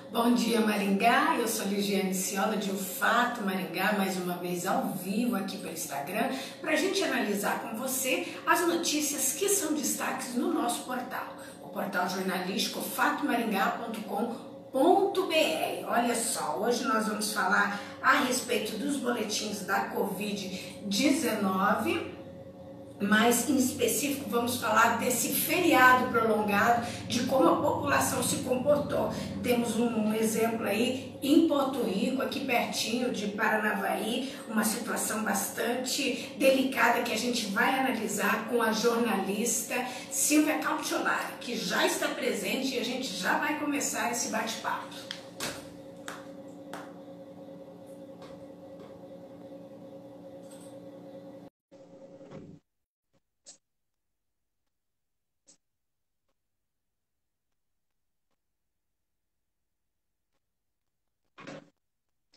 Bom dia, Maringá. Eu sou Ligiane Ciola de O Fato Maringá, mais uma vez ao vivo aqui pelo Instagram, para a gente analisar com você as notícias que são destaques no nosso portal, o portal jornalístico fatomaringá.com.br. Olha só, hoje nós vamos falar a respeito dos boletins da Covid-19. Mas, em específico, vamos falar desse feriado prolongado, de como a população se comportou. Temos um exemplo aí em Porto Rico, aqui pertinho de Paranavaí, uma situação bastante delicada que a gente vai analisar com a jornalista Silvia Cautiolari, que já está presente e a gente já vai começar esse bate-papo.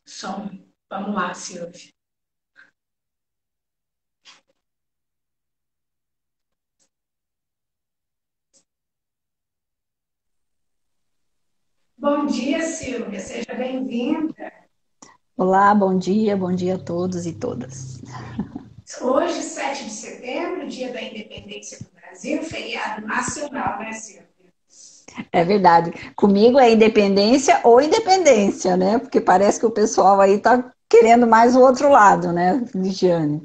Som. Vamos lá, Silvia. Bom dia, Silvia. Seja bem-vinda. Olá, bom dia a todos e todas. Hoje, 7 de setembro, dia da independência do Brasil, feriado nacional, né, Silvia? É verdade. Comigo é independência ou independência, né? Porque parece que o pessoal aí tá querendo mais o outro lado, né, Ligiane?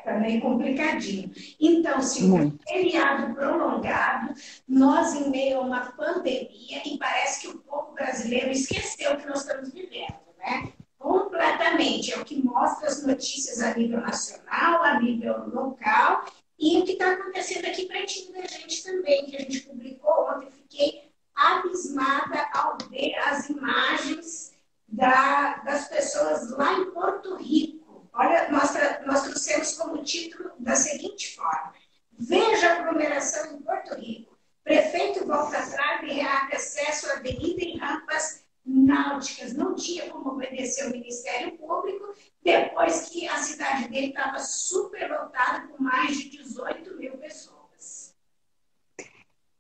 Tá meio complicadinho. Então, Silvia, Muito. feriado prolongado, nós em meio a uma pandemia e parece que o povo brasileiro esqueceu o que nós estamos vivendo, né? Completamente. É o que mostra as notícias a nível nacional, a nível local e o que está acontecendo aqui pertinho da gente também, que a gente publicou ontem. Fiquei abismada ao ver as imagens das pessoas lá em Porto Rico. Olha, nós trouxemos como título da seguinte forma: veja a aglomeração em Porto Rico. Prefeito volta atrás e reabre acesso à avenida em rampas náuticas. Não tinha como obedecer ao Ministério Público, depois que a cidade dele estava superlotada com mais de 18 mil pessoas.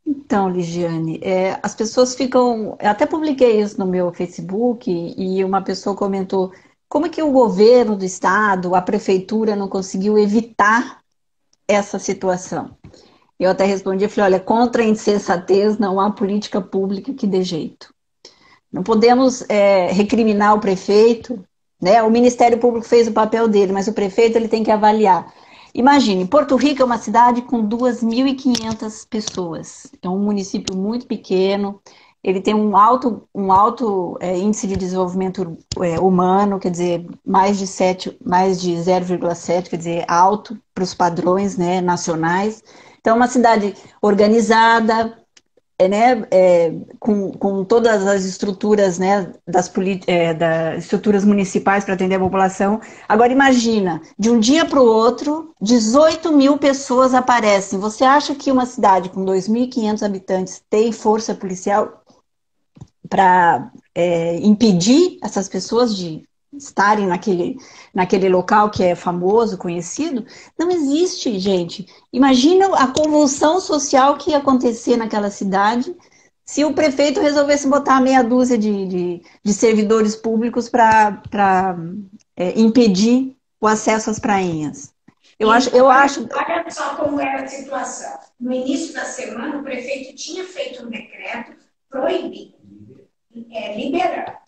Então, Ligiane, as pessoas ficam. Eu até publiquei isso no meu Facebook e uma pessoa comentou como é que o governo do estado, a prefeitura, não conseguiu evitar essa situação. Eu até respondi, eu falei, olha, contra a insensatez não há política pública que dê jeito. Não podemos recriminar o prefeito, né? O Ministério Público fez o papel dele, mas o prefeito ele tem que avaliar. Imagine, Porto Rico é uma cidade com 2.500 pessoas. É um município muito pequeno, ele tem um alto índice de desenvolvimento humano, quer dizer, mais de 0,7, quer dizer, alto para os padrões, né, nacionais. Então, é uma cidade organizada, né, com todas as estruturas, né, das estruturas municipais para atender a população. Agora imagina, de um dia para o outro, 18 mil pessoas aparecem. Você acha que uma cidade com 2.500 habitantes tem força policial para impedir essas pessoas de estarem naquele local que é famoso, conhecido? Não existe, gente. Imagina a convulsão social que ia acontecer naquela cidade se o prefeito resolvesse botar meia dúzia de servidores públicos para impedir o acesso às prainhas. Olha só como era a situação. No início da semana, o prefeito tinha feito um decreto proibindo, liberando.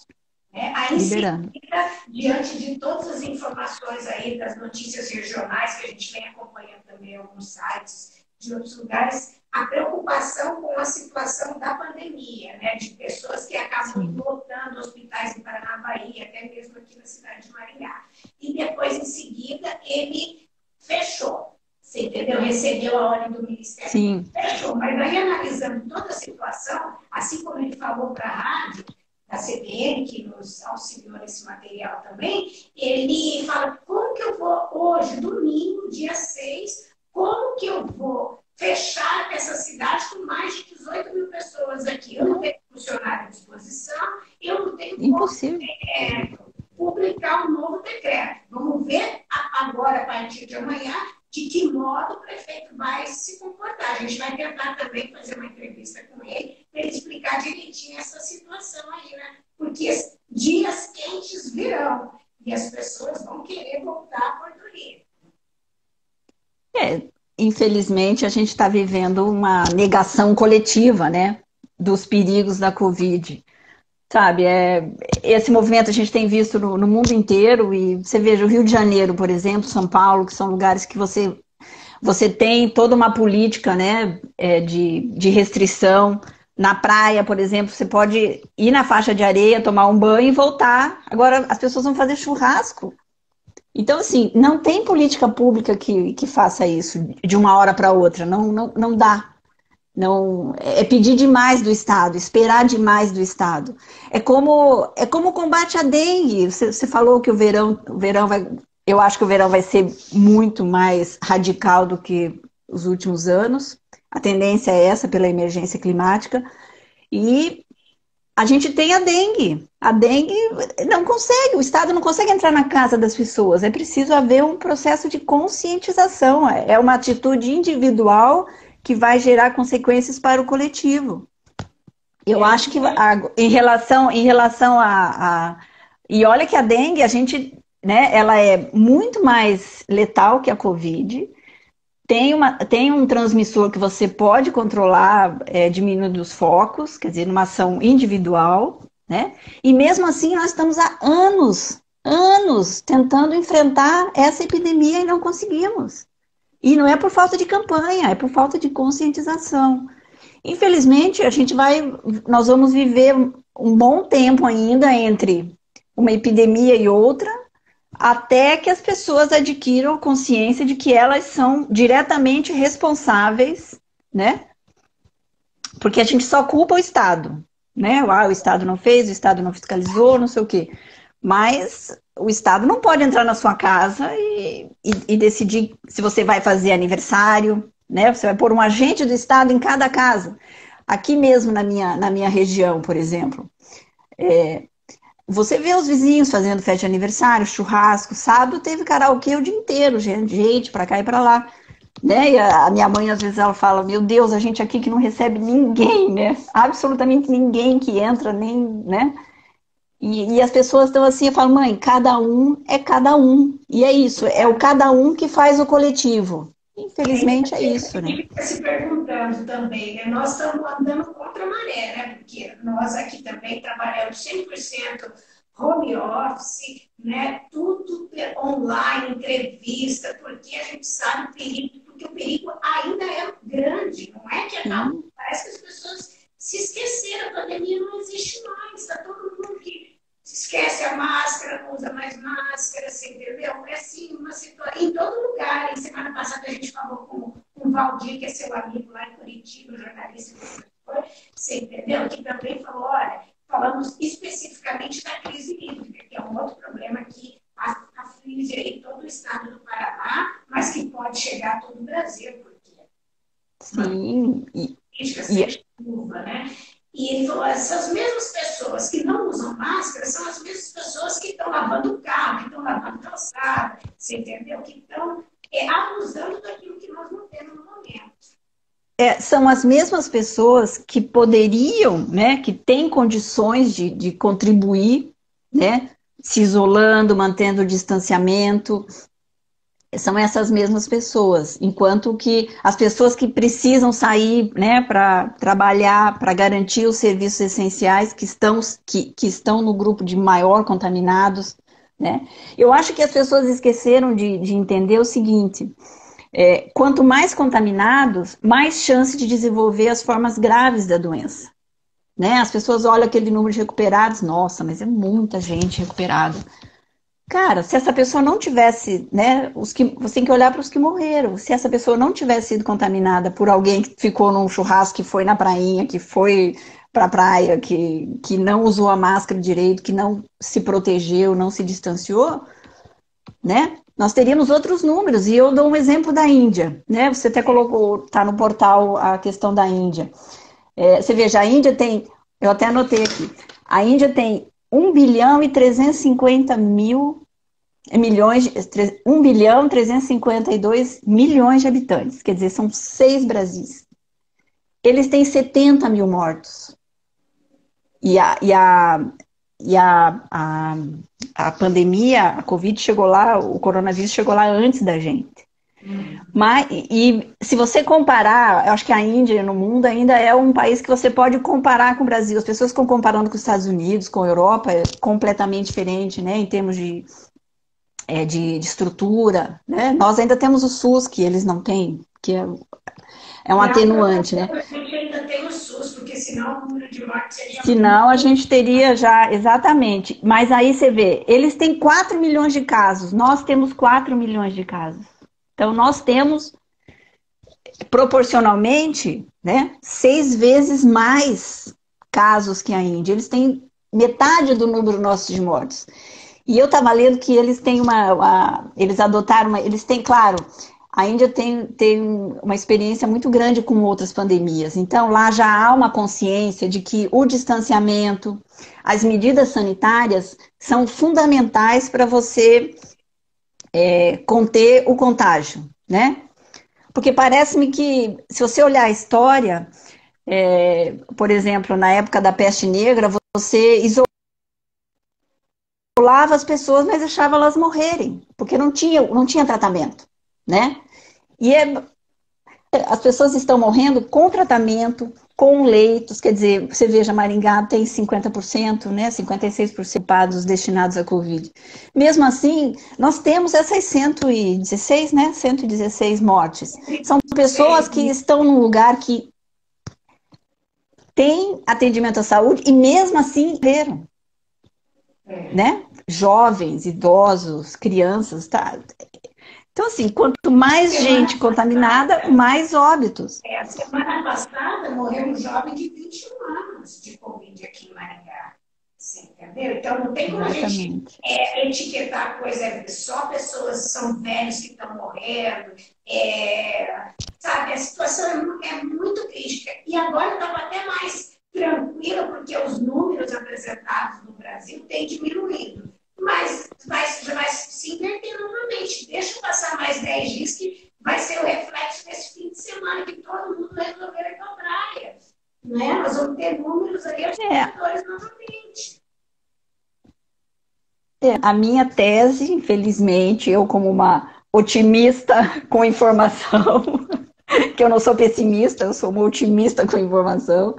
Aí, em Liberando. seguida, diante de todas as informações aí das notícias regionais, que a gente vem acompanhando também em alguns sites de outros lugares, a preocupação com a situação da pandemia, né, de pessoas que acabam lotando hospitais em Paranavaí, até mesmo aqui na cidade de Maringá. E depois, em seguida, ele fechou. Você entendeu? Recebeu a ordem do Ministério. Sim. Fechou. Mas aí, analisando toda a situação, assim como ele falou para a rádio, da CBN, que nos auxiliou nesse material também, ele fala, como que eu vou hoje, domingo, dia 6, como que eu vou fechar essa cidade com mais de 18 mil pessoas aqui? Eu não tenho funcionário à disposição, eu não tenho Impossível. como publicar um novo decreto. Vamos ver agora, a partir de amanhã, de que modo o prefeito vai se comportar. A gente vai tentar também fazer uma entrevista com ele para ele explicar direitinho essa situação aí, né? infelizmente, a gente está vivendo uma negação coletiva, né, dos perigos da Covid. Sabe, esse movimento a gente tem visto no mundo inteiro, e você veja o Rio de Janeiro, por exemplo, São Paulo, que são lugares que você tem toda uma política, né, de restrição. Na praia, por exemplo, você pode ir na faixa de areia, tomar um banho e voltar. Agora, as pessoas vão fazer churrasco. Então, assim, não tem política pública que faça isso de uma hora para outra. Não dá. Não, é pedir demais do Estado, esperar demais do Estado. É como o combate à dengue. Você falou que o verão vai. Eu acho que o verão vai ser muito mais radical do que os últimos anos. A tendência é essa pela emergência climática. E a gente tem a dengue. A dengue não consegue, o Estado não consegue entrar na casa das pessoas. É preciso haver um processo de conscientização. É uma atitude individual que vai gerar consequências para o coletivo. Eu acho que em relação e olha que a dengue, a gente, né, ela é muito mais letal que a Covid. Tem um transmissor que você pode controlar, diminuindo os focos, quer dizer, numa ação individual, né? E mesmo assim nós estamos há anos tentando enfrentar essa epidemia e não conseguimos. E não é por falta de campanha, é por falta de conscientização. Infelizmente, nós vamos viver um bom tempo ainda entre uma epidemia e outra, até que as pessoas adquiram consciência de que elas são diretamente responsáveis, né? Porque a gente só culpa o Estado, né? O Estado não fez, o Estado não fiscalizou, não sei o quê. Mas o Estado não pode entrar na sua casa e decidir se você vai fazer aniversário, né? Você vai pôr um agente do Estado em cada casa. Aqui mesmo na minha região, por exemplo, você vê os vizinhos fazendo festa de aniversário, churrasco, sábado teve karaokê o dia inteiro, gente para cá e para lá. Né? E a minha mãe, às vezes, ela fala, meu Deus, a gente aqui que não recebe ninguém, né? Absolutamente ninguém que entra, nem, né? E as pessoas estão assim, eu falo, mãe, cada um é cada um. E é isso, é o cada um que faz o coletivo. Infelizmente é isso, né? Fica se perguntando também, né? Nós estamos andando contra a maré, né? Porque nós aqui também trabalhamos 100% home office, né? Tudo online, entrevista, porque a gente sabe o perigo, porque o perigo ainda é grande, não é que acabou. Parece que as pessoas se esqueceram, a pandemia não existe mais, está todo mundo que esquece a máscara, não usa mais máscara, você entendeu? É assim, uma situação em todo lugar. E semana passada a gente falou com o Valdir, que é seu amigo lá em Curitiba, jornalista, você entendeu? Que também falou, olha, falamos especificamente da crise hídrica, que é um outro problema que aflige aí todo o estado do Paraná, mas que pode chegar a todo o Brasil, porque sim, seja chuva, né? E ele falou, essas mesmas pessoas que não usam máscara são as mesmas pessoas que estão lavando o carro, que estão lavando calçada, você entendeu? Que estão abusando daquilo que nós não temos no momento. São as mesmas pessoas que poderiam, né, que têm condições de contribuir, né, se isolando, mantendo o distanciamento. São essas mesmas pessoas, enquanto que as pessoas que precisam sair, né, para trabalhar, para garantir os serviços essenciais que estão no grupo de maior contaminados, né? Eu acho que as pessoas esqueceram de entender o seguinte: quanto mais contaminados, mais chance de desenvolver as formas graves da doença, né? As pessoas olham aquele número de recuperados, nossa, mas é muita gente recuperada. Cara, se essa pessoa não tivesse, né, você tem que olhar para os que morreram. Se essa pessoa não tivesse sido contaminada por alguém que ficou num churrasco, que foi na prainha, que foi para a praia, que não usou a máscara direito, que não se protegeu, não se distanciou, né, nós teríamos outros números. E eu dou um exemplo da Índia, né? Você até colocou, tá no portal a questão da Índia. Você veja, a Índia tem, eu até anotei aqui, a Índia tem 1 bilhão e 350 milhões, 1 bilhão 352 milhões de habitantes, quer dizer, são 6 Brasis. Eles têm 70 mil mortos. E a pandemia, a Covid chegou lá, o coronavírus chegou lá antes da gente. Mas, e se você comparar, eu acho que a Índia no mundo ainda é um país que você pode comparar com o Brasil. As pessoas estão comparando com os Estados Unidos, com a Europa, é completamente diferente, né, em termos de estrutura, né? Nós ainda temos o SUS, que eles não têm, que é um atenuante, né? A gente ainda tem o SUS, porque senão o número de mortes seria Senão a muito. gente teria já, exatamente. Mas aí você vê, eles têm 4 milhões de casos, nós temos 4 milhões de casos. Então nós temos, proporcionalmente, né, 6 vezes mais casos que a Índia. Eles têm metade do número nosso de mortes. E eu estava lendo que eles têm eles adotaram eles têm, claro, a Índia tem uma experiência muito grande com outras pandemias. Então, lá já há uma consciência de que o distanciamento, as medidas sanitárias são fundamentais para você conter o contágio, né? Porque parece-me que, se você olhar a história, por exemplo, na época da peste negra, você isolava as pessoas, mas deixava elas morrerem, porque não tinha tratamento, né? E as pessoas estão morrendo com tratamento, com leitos, quer dizer, você veja, Maringá tem 50%, né, 56% ocupados destinados à Covid. Mesmo assim, nós temos essas 116, né, 116 mortes. São pessoas que estão num lugar que tem atendimento à saúde e mesmo assim morreram, né? Jovens, idosos, crianças, tá? Então, assim, quanto mais gente contaminada, mais óbitos. A semana passada morreu um jovem de 21 anos de Covid aqui em Maringá. Você entendeu? Então não tem como a gente Exatamente. etiquetar a coisa, só pessoas são velhos que estão morrendo. Sabe, a situação é muito crítica. E agora estava até mais tranquila, porque os números apresentados no Brasil têm diminuído. Mas vai se inverter novamente. Deixa passar mais 10 dias que vai ser o reflexo desse fim de semana, que todo mundo resolveu ir para a praia. Né? Nós vamos ter números aí assustadores novamente. A minha tese, infelizmente, eu como uma otimista com informação, que eu não sou pessimista, eu sou uma otimista com informação,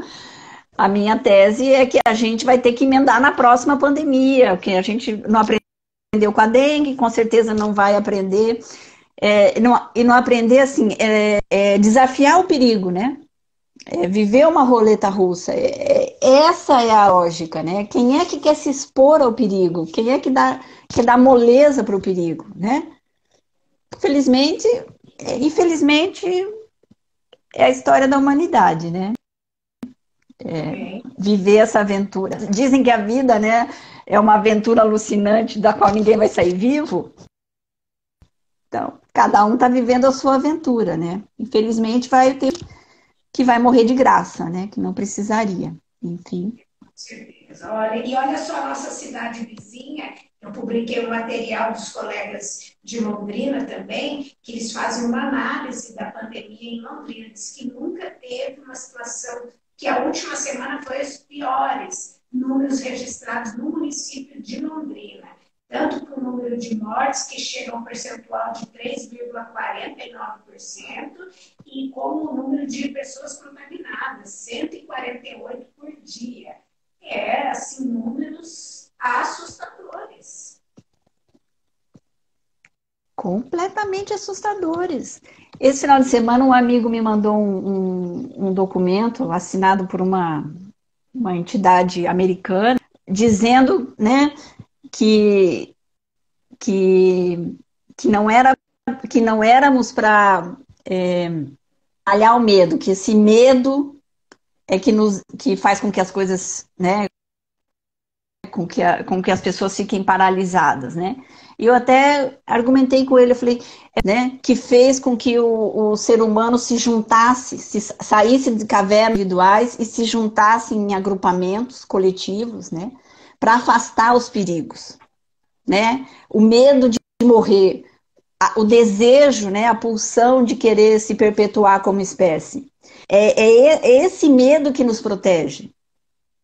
a minha tese é que a gente vai ter que emendar na próxima pandemia, que a gente não aprendeu com a dengue, com certeza não vai aprender, e não aprender assim, desafiar o perigo, né? Viver uma roleta russa. Essa é a lógica, né? Quem é que quer se expor ao perigo? Quem é que quer dar moleza para o perigo, né? Felizmente, infelizmente, é a história da humanidade, né? Viver essa aventura. Dizem que a vida, né, é uma aventura alucinante da qual ninguém vai sair vivo. Então, cada um está vivendo a sua aventura, né? Infelizmente, vai ter que vai morrer de graça, né? Que não precisaria. Enfim. Certeza. Olha, e olha só a nossa cidade vizinha. Eu publiquei um material dos colegas de Londrina também, que eles fazem uma análise da pandemia em Londrina. Diz que nunca teve uma situação, que a última semana foi os piores números registrados no município de Londrina. Tanto para o número de mortes, que chega a um percentual de 3,49%, e como o número de pessoas contaminadas, 148 por dia. Assim, números assustadores. Completamente assustadores. Esse final de semana, um amigo me mandou um documento assinado por uma entidade americana, dizendo, né, que, que, que não éramos para aliar o medo, que esse medo é que faz com que as coisas, né, com que as pessoas fiquem paralisadas, né? E eu até argumentei com ele, eu falei, né, que fez com que o ser humano se juntasse, saísse de cavernas individuais e se juntasse em agrupamentos coletivos, né, para afastar os perigos, né? O medo de morrer, o desejo, né, a pulsão de querer se perpetuar como espécie. É esse medo que nos protege,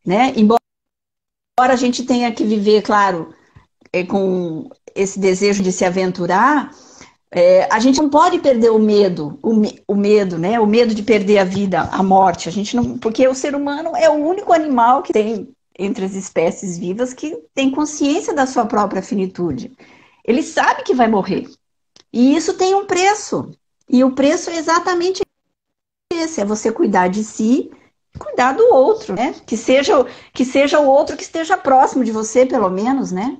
né? Embora a gente tenha que viver, claro, com esse desejo de se aventurar, A gente não pode perder o medo, o medo, né? O medo de perder a vida, a morte. A gente não, porque o ser humano é o único animal que tem, entre as espécies vivas, que tem consciência da sua própria finitude. Ele sabe que vai morrer. E isso tem um preço. E o preço é exatamente esse, é você cuidar de si, cuidar do outro, né? Que seja o outro que esteja próximo de você, pelo menos, né?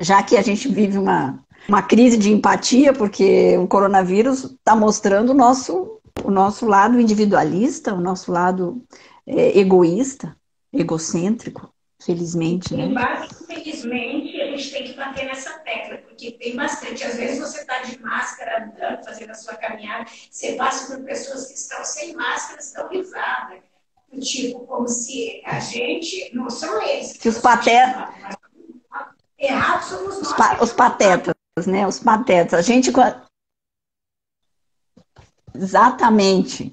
Já que a gente vive uma crise de empatia, porque o coronavírus está mostrando o nosso lado individualista, o nosso lado egoísta, egocêntrico, felizmente, né? Infelizmente, a gente tem que bater nessa tecla, porque tem bastante. Às vezes você está de máscara andando, fazendo a sua caminhada, você passa por pessoas que estão sem máscara, estão risadas. Tipo, como se a gente, não são eles que Que os patetas, errados somos nós. os patetas, né? Os patetas. A gente. Exatamente.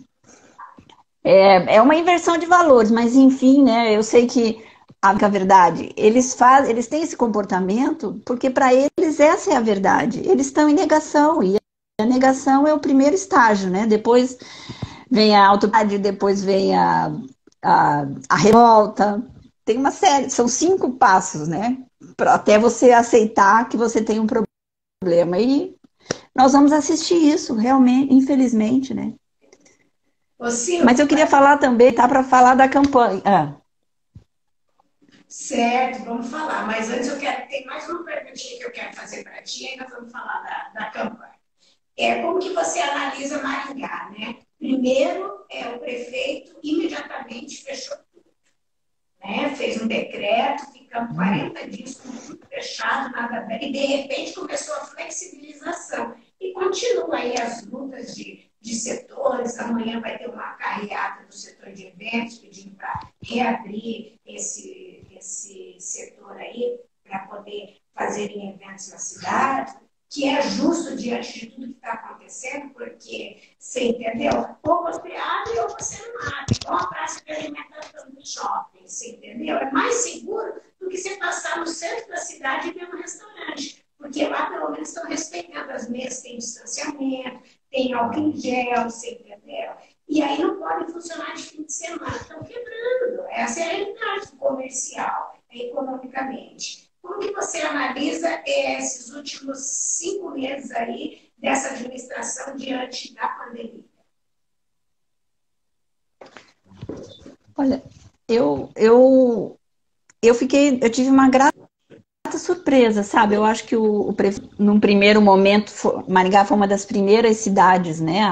É uma inversão de valores, mas enfim, né? Eu sei que a verdade, eles têm esse comportamento porque para eles essa é a verdade. Eles estão em negação e a negação é o primeiro estágio, né? Depois vem a autoridade, depois vem a revolta. Tem uma série, são 5 passos, né? Até você aceitar que você tem um problema. E nós vamos assistir isso, realmente, infelizmente, né? Ô, Mas eu queria Silvia, falar também, tá? Para falar da campanha. certo, vamos falar. Mas antes tem mais uma perguntinha que eu quero fazer para ti, ainda vamos falar da campanha. Como que você analisa Maringá, né? Primeiro, o prefeito imediatamente fechou, né? Fez um decreto, ficamos 40 dias com tudo fechado, nada bem, e de repente começou a flexibilização. E continua aí as lutas de setores, amanhã vai ter uma carreata do setor de eventos, pedindo para reabrir esse setor aí, para poder fazerem eventos na cidade, que é justo diante de tudo que está acontecendo, porque, você entendeu? Ou você abre ou você não abre. Igual a praça de alimentação do shopping, você entendeu? É mais seguro do que você passar no centro da cidade e ver um restaurante. Porque lá, pelo menos, estão respeitando as mesas, tem distanciamento, tem álcool em gel, você entendeu? E aí não pode funcionar de fim de semana. Estão quebrando. Essa é a realidade comercial, economicamente. Como que você analisa esses últimos 5 meses aí dessa administração diante da pandemia? Olha, eu tive uma grata surpresa, sabe? Eu acho que num primeiro momento, Maringá foi uma das primeiras cidades, né,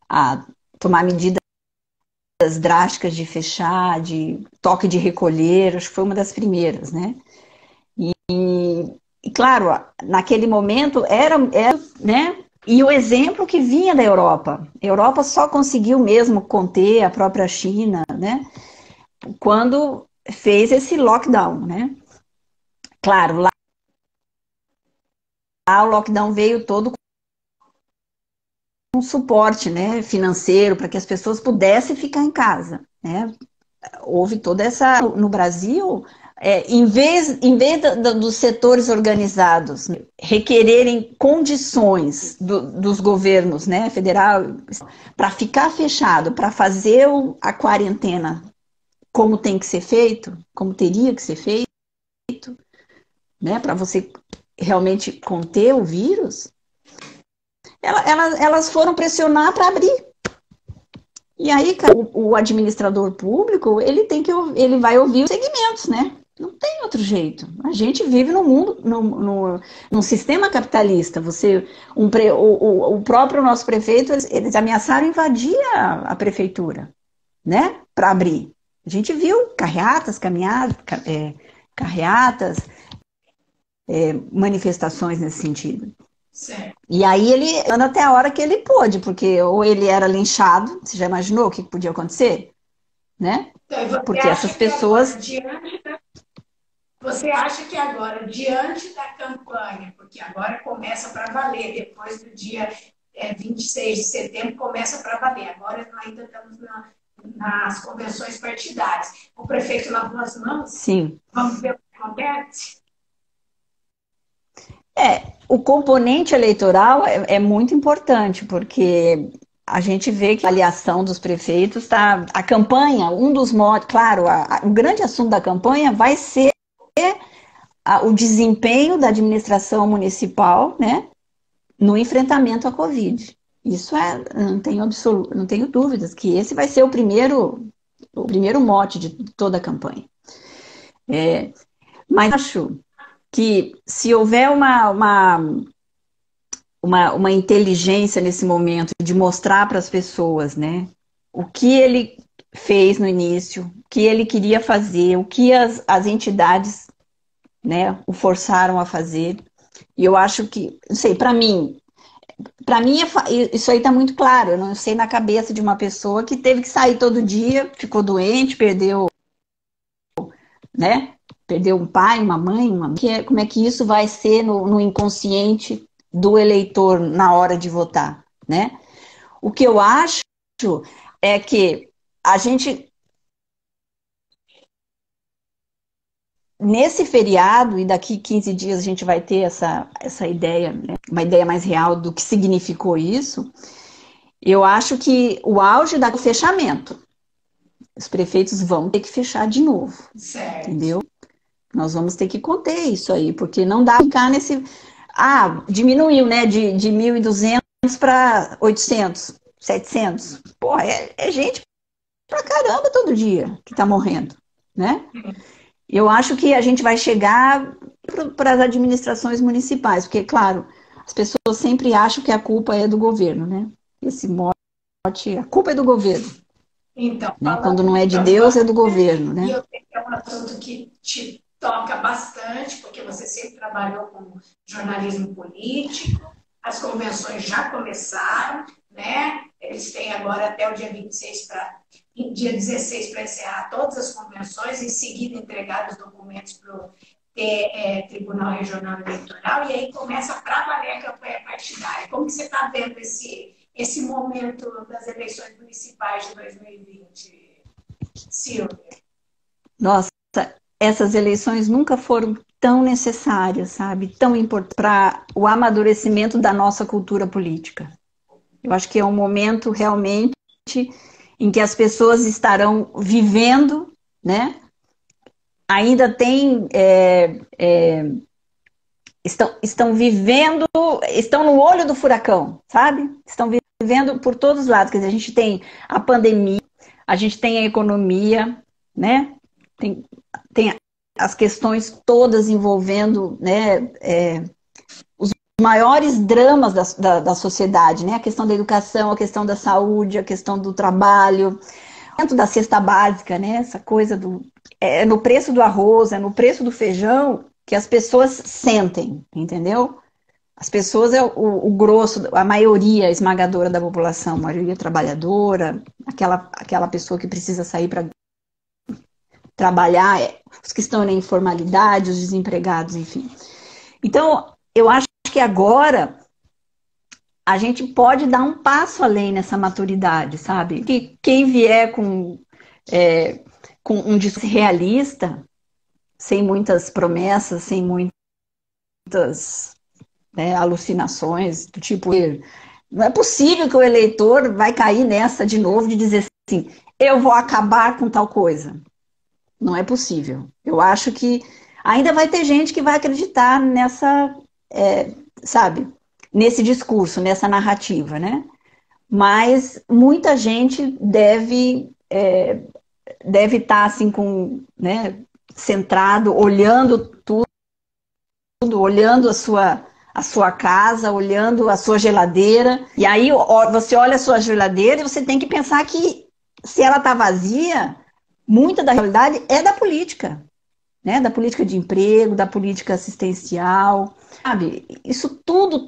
a tomar medidas drásticas de fechar, de toque de recolher, acho que foi uma das primeiras, né? E claro, naquele momento era, né? E o exemplo que vinha da Europa. A Europa só conseguiu mesmo conter a própria China, né? Quando fez esse lockdown, né? Claro, lá o lockdown veio todo com um suporte, né, financeiro para que as pessoas pudessem ficar em casa, né? Houve toda essa no Brasil, em vez dos setores organizados requererem condições dos governos, né, federal, para ficar fechado, para fazer a quarentena como tem que ser feito, como teria que ser feito, né, para você realmente conter o vírus, elas foram pressionar para abrir. E aí, cara, o administrador público, ele vai ouvir os segmentos, né? Não tem outro jeito. A gente vive num mundo, num sistema capitalista. O próprio nosso prefeito, eles ameaçaram invadir a prefeitura, né? Para abrir. A gente viu carreatas, caminhadas, carreatas, manifestações nesse sentido. Certo. E aí ele anda até a hora que ele pôde, porque ou ele era linchado, você já imaginou o que podia acontecer? Né? Então, você Porque essas acha que agora, pessoas. diante da campanha, porque agora começa para valer, depois do dia 26 de setembro começa para valer. Agora nós ainda estamos nas convenções partidárias. O prefeito lavou as mãos, Sim. vamos ver o que acontece? O componente eleitoral é muito importante, porque a gente vê que a avaliação dos prefeitos está. A campanha, um dos modos, claro, o grande assunto da campanha vai ser o desempenho da administração municipal, né, no enfrentamento à Covid. Isso não tenho dúvidas que esse vai ser o primeiro mote de toda a campanha. Mas acho que se houver uma inteligência nesse momento de mostrar para as pessoas, né, o que ele fez no início, o que ele queria fazer, o que as entidades, né, o forçaram a fazer. E eu acho que, não sei, para mim isso aí está muito claro. Eu não sei na cabeça de uma pessoa que teve que sair todo dia, ficou doente, perdeu, né? Perdeu um pai, uma mãe, como é que isso vai ser no inconsciente do eleitor na hora de votar, né? O que eu acho é que a gente, nesse feriado, e daqui 15 dias a gente vai ter essa ideia, né? Uma ideia mais real do que significou isso, eu acho que o auge do fechamento, os prefeitos vão ter que fechar de novo, Certo. Entendeu? Nós vamos ter que conter isso aí, porque não dá pra ficar nesse... diminuiu, né, de 1.200 para 800, 700. Porra, é gente pra caramba todo dia que tá morrendo, né? Eu acho que a gente vai chegar para as administrações municipais, porque, claro, as pessoas sempre acham que a culpa é do governo, né? Esse mote, a culpa é do governo. Então, né? Quando não é de Deus, é do governo, né? E eu sei que é um assunto que te toca bastante, porque você sempre trabalhou com jornalismo político, as convenções já começaram, né? Eles têm agora até o dia 26 dia 16 para encerrar todas as convenções, em seguida entregar os documentos para o Tribunal Regional Eleitoral, e aí começa para valer a campanha partidária. Como que você está vendo esse momento das eleições municipais de 2020, Silvia? Nossa, essas eleições nunca foram tão necessárias, sabe? Tão importantes para o amadurecimento da nossa cultura política. Eu acho que é um momento realmente em que as pessoas estarão vivendo, né? Ainda tem... estão vivendo, estão no olho do furacão, sabe? Estão vivendo por todos os lados. Quer dizer, a gente tem a pandemia, a gente tem a economia, né? Tem as questões todas envolvendo, né, os maiores dramas da sociedade, né? A questão da educação, a questão da saúde, a questão do trabalho, dentro da cesta básica, né? Essa coisa no preço do arroz, no preço do feijão, que as pessoas sentem, entendeu? As pessoas o grosso, a maioria esmagadora da população, a maioria trabalhadora, aquela pessoa que precisa sair para trabalhar, os que estão na informalidade, os desempregados, enfim. Então, eu acho que agora a gente pode dar um passo além nessa maturidade, sabe? Que quem vier com um discurso realista, sem muitas promessas, sem muitas alucinações, do tipo, não é possível que o eleitor vai cair nessa de novo de dizer assim, eu vou acabar com tal coisa. Não é possível. Eu acho que ainda vai ter gente que vai acreditar nessa, sabe, nesse discurso, nessa narrativa, né? Mas muita gente deve estar assim né, centrado, olhando tudo, olhando a sua casa, olhando a sua geladeira. E aí você olha a sua geladeira e você tem que pensar que se ela está vazia, muita da realidade é da política, né? Da política de emprego, da política assistencial, sabe? Isso tudo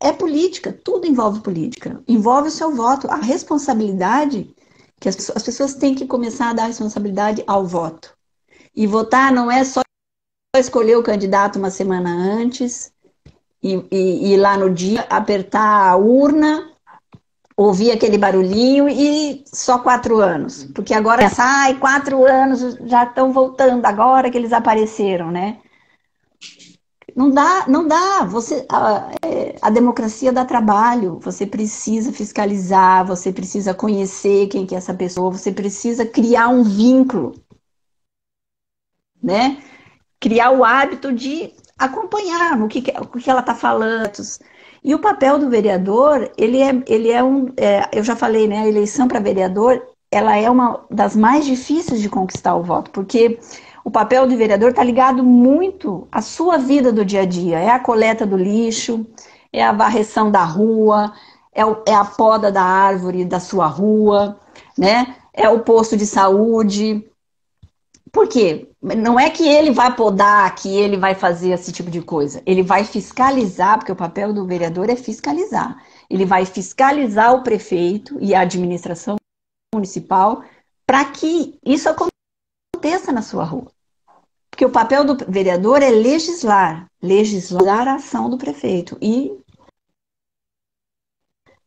é política, tudo envolve política, envolve o seu voto, a responsabilidade que as pessoas têm que começar a dar responsabilidade ao voto. E votar não é só escolher o candidato uma semana antes e ir lá no dia, apertar a urna, ouvir aquele barulhinho e só 4 anos. Porque agora, 4 anos já estão voltando, agora que eles apareceram, né? Não dá, não dá. A democracia dá trabalho. Você precisa fiscalizar, você precisa conhecer quem que é essa pessoa, você precisa criar um vínculo, né? Criar o hábito de acompanhar o que ela está falando. E o papel do vereador, eu já falei, né? A eleição para vereador, ela é uma das mais difíceis de conquistar o voto, porque o papel do vereador está ligado muito à sua vida do dia a dia. É a coleta do lixo, é a varreção da rua, é a poda da árvore da sua rua, né? É o posto de saúde. Por quê? Não é que ele vai podar, que ele vai fazer esse tipo de coisa. Ele vai fiscalizar, porque o papel do vereador é fiscalizar. Ele vai fiscalizar o prefeito e a administração municipal para que isso aconteça na sua rua. Porque o papel do vereador é legislar a ação do prefeito e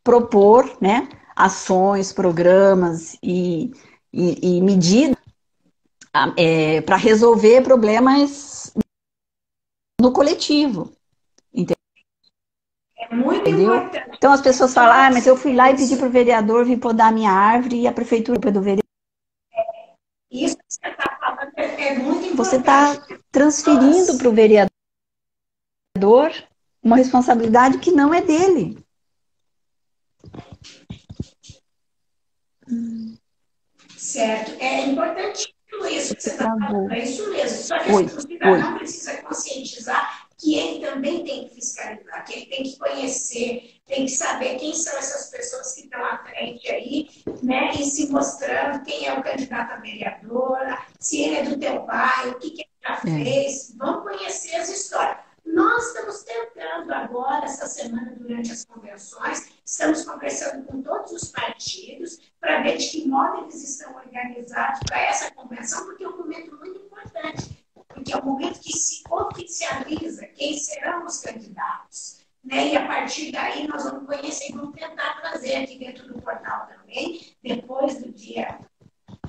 propor, né, ações, programas e medidas para resolver problemas no coletivo, É muito entendeu? importante. Então as pessoas falam, mas eu fui lá e pedi para o vereador vir podar a minha árvore e a prefeitura do vereador. Isso que você está falando é muito Você está importante. transferindo para o vereador uma responsabilidade que não é dele. Certo. É importante isso que você está falando. É isso mesmo. Só que o cidadão precisa conscientizar que ele também tem que fiscalizar, que ele tem que conhecer, tem que saber quem são essas pessoas que estão à frente aí, né? E se mostrando quem é o candidato a vereadora, se ele é do teu bairro, o que ele já fez. Vamos conhecer as histórias. Nós estamos tentando agora, essa semana, durante as convenções, estamos conversando com todos os partidos para ver de que modo eles estão organizados para essa convenção, porque é um momento muito importante, porque é um momento que se oficializa quem serão os candidatos. Né? E a partir daí nós vamos conhecer e vamos tentar trazer aqui dentro do portal também, depois do dia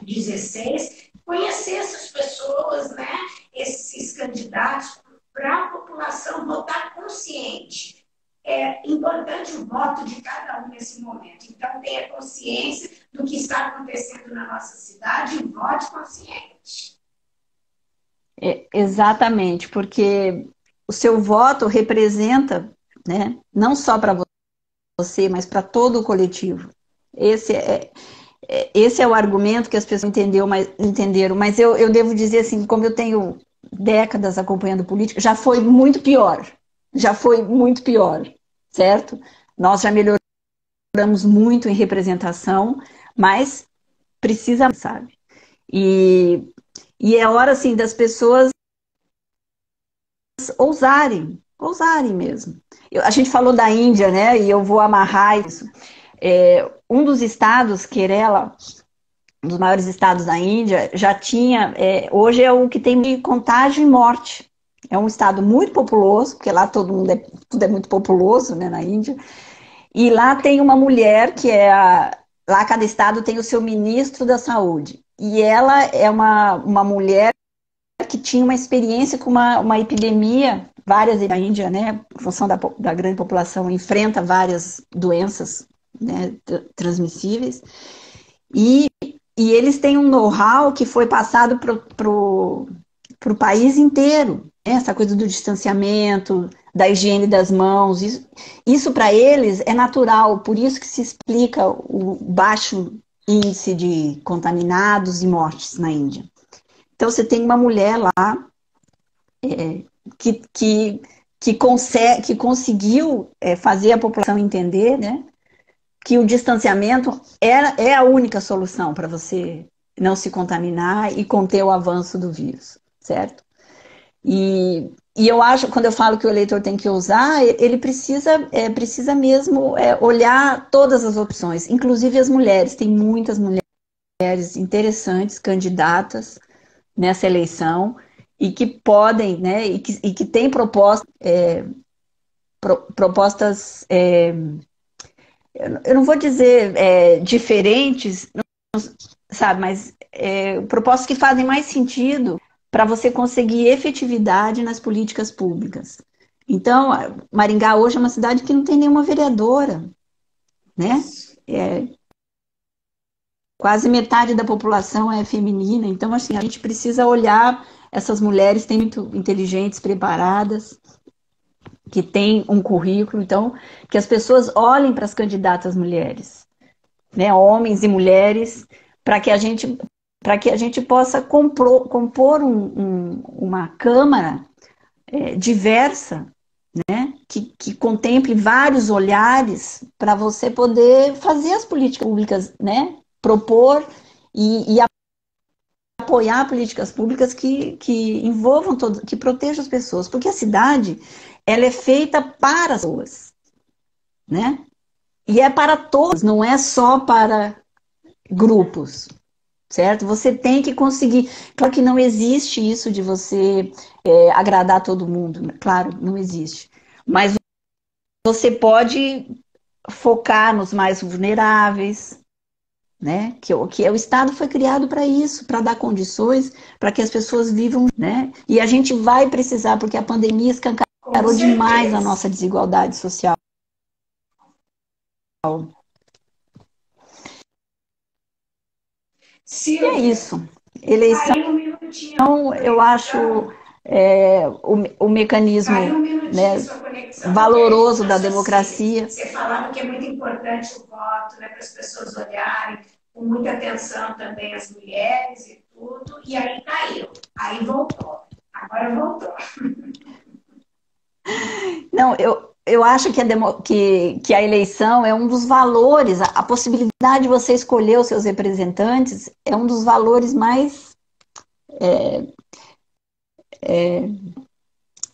16, conhecer essas pessoas, né? Esses candidatos, para a população votar consciente. É importante o voto de cada um nesse momento. Então, tenha consciência do que está acontecendo na nossa cidade e vote consciente. Exatamente, porque o seu voto representa, né, não só para você, mas para todo o coletivo. Esse é o argumento que as pessoas entenderam, mas eu devo dizer assim, como eu tenho décadas acompanhando política, já foi muito pior, certo? Nós já melhoramos muito em representação, mas precisa, sabe? E é hora, assim, das pessoas ousarem mesmo. A gente falou da Índia, né? E eu vou amarrar isso. Um dos estados, Kerala, um dos maiores estados da Índia, já tinha, hoje é o que tem de contágio e morte. É um estado muito populoso, porque lá tudo é muito populoso, né, na Índia. E lá tem uma mulher lá cada estado tem o seu ministro da saúde. E ela é uma mulher que tinha uma experiência com uma epidemia, várias na Índia, né, em função da grande população, enfrenta várias doenças, né, transmissíveis. E eles têm um know-how que foi passado para o país inteiro. Né? Essa coisa do distanciamento, da higiene das mãos. Isso para eles é natural, por isso que se explica o baixo índice de contaminados e mortes na Índia. Então você tem uma mulher lá que conseguiu fazer a população entender, né? Que o distanciamento é a única solução para você não se contaminar e conter o avanço do vírus, certo? E eu acho, quando eu falo que o eleitor tem que usar, ele precisa mesmo olhar todas as opções, inclusive as mulheres. Tem muitas mulheres interessantes, candidatas nessa eleição, e que podem, né, e que têm propostas, eu não vou dizer diferentes, sabe, mas propostas que fazem mais sentido para você conseguir efetividade nas políticas públicas. Então, Maringá hoje é uma cidade que não tem nenhuma vereadora, né? É, quase metade da população é feminina. Então, assim, a gente precisa olhar essas mulheres têm muito inteligentes, preparadas, que têm um currículo. Então, que as pessoas olhem para as candidatas mulheres, né? Homens e mulheres, para que a gente possa compor uma Câmara diversa, né? Que contemple vários olhares para você poder fazer as políticas públicas, né? Propor e apoiar políticas públicas que envolvam todos, que protejam as pessoas, porque a cidade ela é feita para as pessoas, né? E é para todos, não é só para grupos, certo? Você tem que conseguir. Claro que não existe isso de você agradar todo mundo, né? Claro, não existe. Mas você pode focar nos mais vulneráveis, né? Que o Estado foi criado para isso, para dar condições para que as pessoas vivam, né? E a gente vai precisar, porque a pandemia Com escancarou demais a certeza. nossa desigualdade social. E é Silvia, isso. Eleição, caiu um minutinho a eu acho conexão. o Caiu um mecanismo, minutinho a né, sua conexão, porque aí a gente valoroso da associa. democracia. Você falava que é muito importante o voto, né, para as pessoas olharem com muita atenção também as mulheres e tudo, e aí caiu. Aí voltou. Agora voltou. Não, eu acho que a eleição é um dos valores, a possibilidade de você escolher os seus representantes é um dos valores mais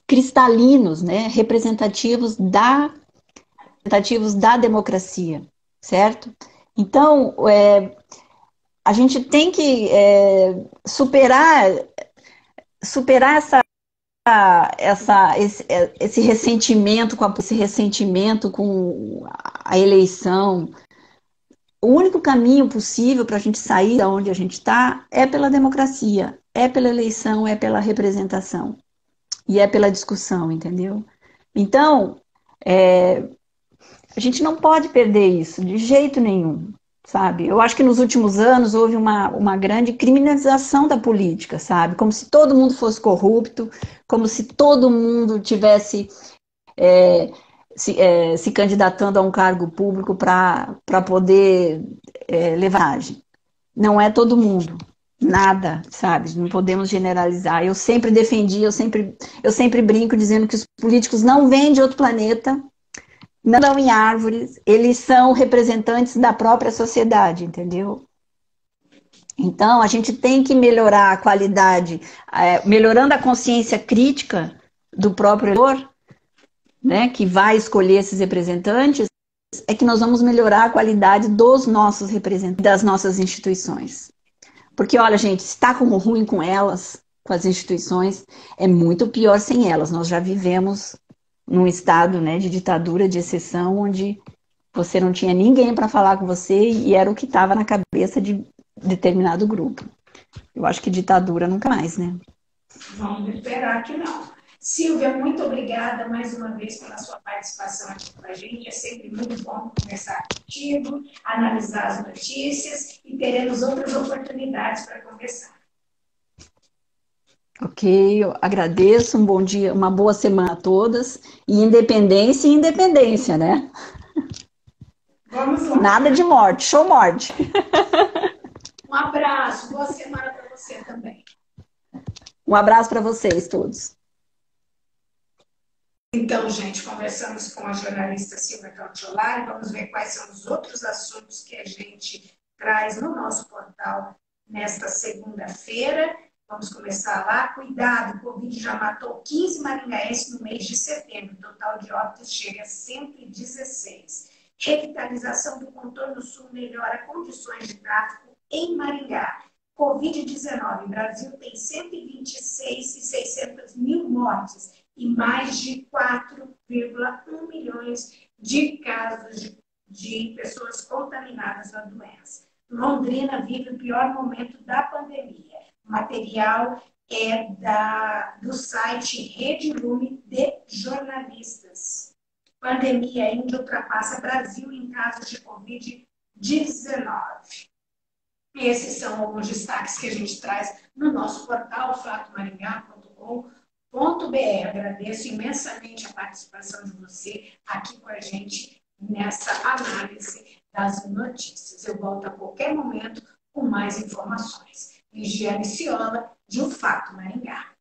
cristalinos, né, representativos da democracia, certo? Então, a gente tem que superar esse ressentimento com a eleição. O único caminho possível para a gente sair da onde a gente está é pela democracia, é pela eleição, é pela representação e é pela discussão, entendeu? Então, a gente não pode perder isso de jeito nenhum, sabe? Eu acho que nos últimos anos houve uma grande criminalização da política, sabe? Como se todo mundo fosse corrupto, como se todo mundo tivesse se candidatando a um cargo público para poder levar. Não é todo mundo. Nada, sabe? Não podemos generalizar. Eu sempre defendi, eu sempre brinco dizendo que os políticos não vêm de outro planeta, não são em árvores, eles são representantes da própria sociedade, entendeu? Então, a gente tem que melhorar a qualidade, melhorando a consciência crítica do próprio eleitor, né, que vai escolher esses representantes, é que nós vamos melhorar a qualidade dos nossos representantes, das nossas instituições. Porque, olha, gente, se está como ruim com elas, com as instituições, é muito pior sem elas. Nós já vivemos num estado, né, de ditadura, de exceção, onde você não tinha ninguém para falar com você e era o que estava na cabeça de determinado grupo. Eu acho que ditadura nunca mais, né? Vamos esperar que não. Silvia, muito obrigada mais uma vez pela sua participação aqui com a gente. É sempre muito bom conversar contigo, analisar as notícias e teremos outras oportunidades para conversar. Ok, eu agradeço, um bom dia, uma boa semana a todas. E independência e independência, né? Vamos lá. Nada de morte, show morte. Um abraço, boa semana para você também. Um abraço para vocês todos. Então, gente, conversamos com a jornalista Silvia Cautiolari. Vamos ver quais são os outros assuntos que a gente traz no nosso portal nesta segunda-feira. Vamos começar lá. Cuidado, o Covid já matou 15 maringaenses no mês de setembro. O total de óbitos chega a 116. Revitalização do contorno sul melhora condições de tráfego em Maringá. Covid-19, o Brasil tem 126.600 mil mortes e mais de 4,1 milhões de casos de pessoas contaminadas na doença. Londrina vive o pior momento da pandemia. O material é do site Rede Lume de Jornalistas. Pandemia ainda ultrapassa Brasil em casos de Covid-19. Esses são alguns destaques que a gente traz no nosso portal fatomaringá.com.br. Agradeço imensamente a participação de você aqui com a gente nessa análise das notícias. Eu volto a qualquer momento com mais informações. Ligiane Ciola, de O Fato Maringá.